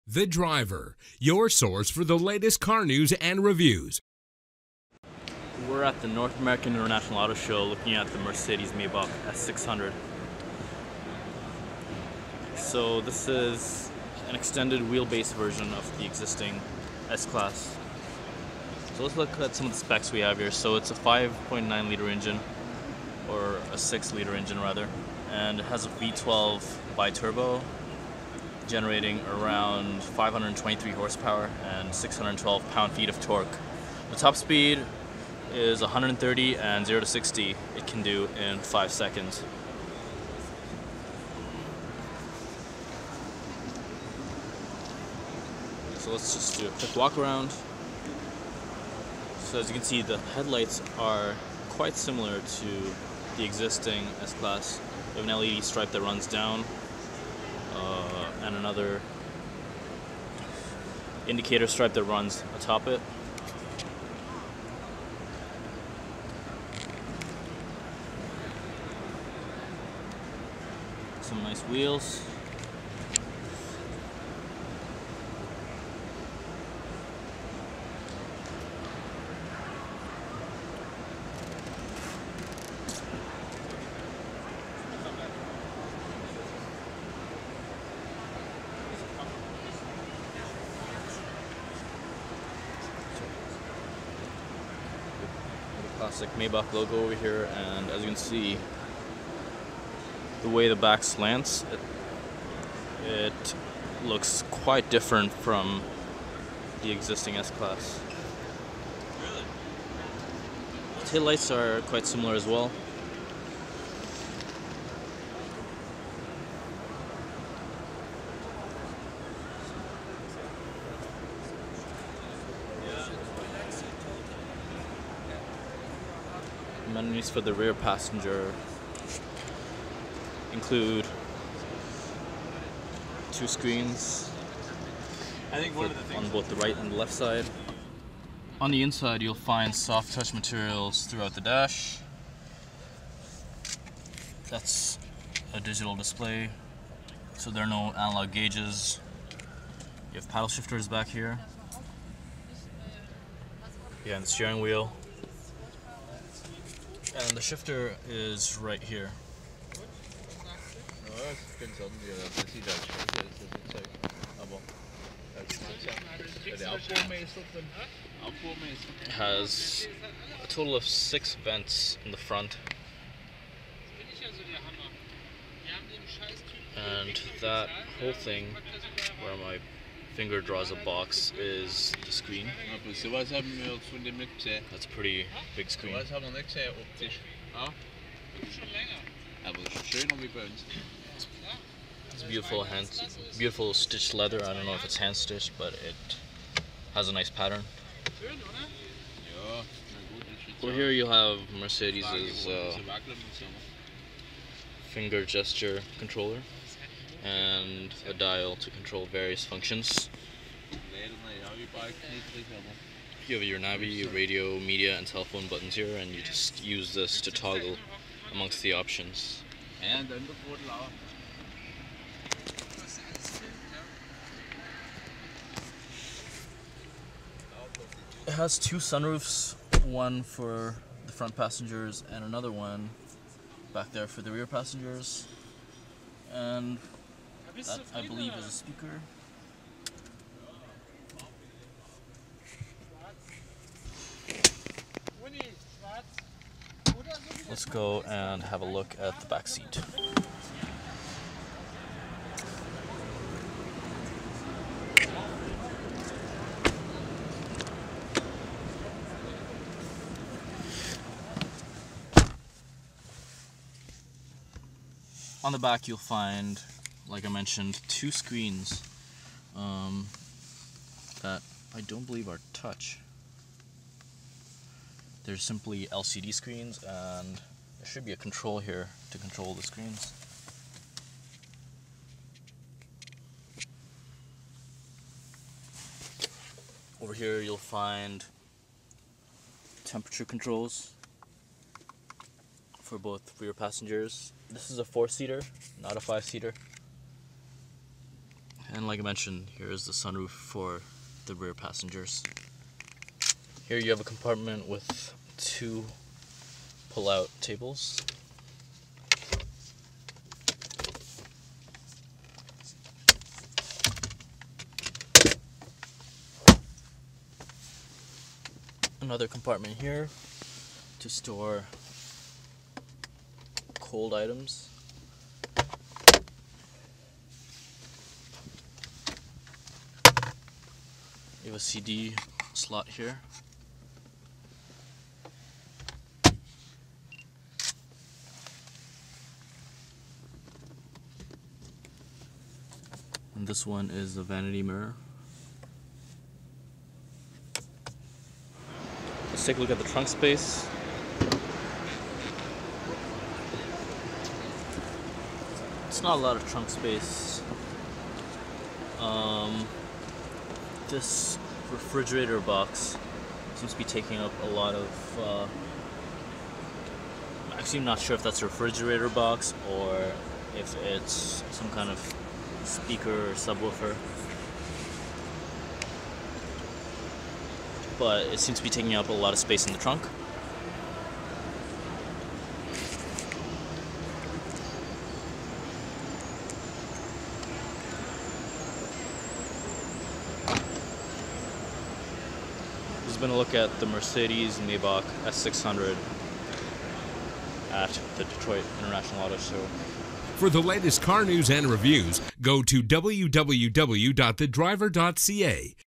The Driver, your source for the latest car news and reviews. We're at the North American International Auto Show looking at the Mercedes Maybach S600. So this is an extended wheelbase version of the existing S-Class. So let's look at some of the specs we have here. So it's a 5.9 liter engine, or a 6 liter engine rather, and it has a V12 bi-turbo generating around 523 horsepower and 612 pound-feet of torque. The top speed is 130, and 0 to 60 it can do in 5 seconds. So let's just do a quick walk around. So as you can see, the headlights are quite similar to the existing S-Class. We have an LED stripe that runs down, and another indicator stripe that runs atop it. Some nice wheels. Classic Maybach logo over here, and as you can see, the way the back slants, it looks quite different from the existing S-Class. Tail lights are quite similar as well. Amenities for the rear passenger include 2 screens on both the right and the left side. On the inside you'll find soft touch materials throughout the dash. That's a digital display, so there are no analog gauges. You have paddle shifters back here. Behind the steering wheel. And the shifter is right here. It has a total of 6 vents in the front. And that whole thing, where my finger draws a box, is the screen. That's a pretty big screen. It's beautiful stitched leather. I don't know if it's hand stitched, but it has a nice pattern. Over here you'll have Mercedes' finger gesture controller and a dial to control various functions. You have your navi, radio, media, and telephone buttons here, and you just use this to toggle amongst the options. It has 2 sunroofs, one for the front passengers and another one back there for the rear passengers. And that, I believe, is a speaker. Let's go and have a look at the back seat. On the back you'll find, like I mentioned, 2 screens that I don't believe are touch. They're simply LCD screens, and there should be a control here to control the screens. Over here you'll find temperature controls for both rear passengers. This is a 4-seater, not a 5-seater. And like I mentioned, here is the sunroof for the rear passengers. Here you have a compartment with 2 pull-out tables. Another compartment here to store cold items. You have a CD slot here. And this one is a vanity mirror. Let's take a look at the trunk space. It's not a lot of trunk space. This refrigerator box seems to be taking up a lot of actually I'm not sure if that's a refrigerator box or if it's some kind of speaker or subwoofer, but it seems to be taking up a lot of space in the trunk. This has been a look at the Mercedes Maybach S600 at the Detroit International Auto Show. For the latest car news and reviews, go to www.thedriver.ca.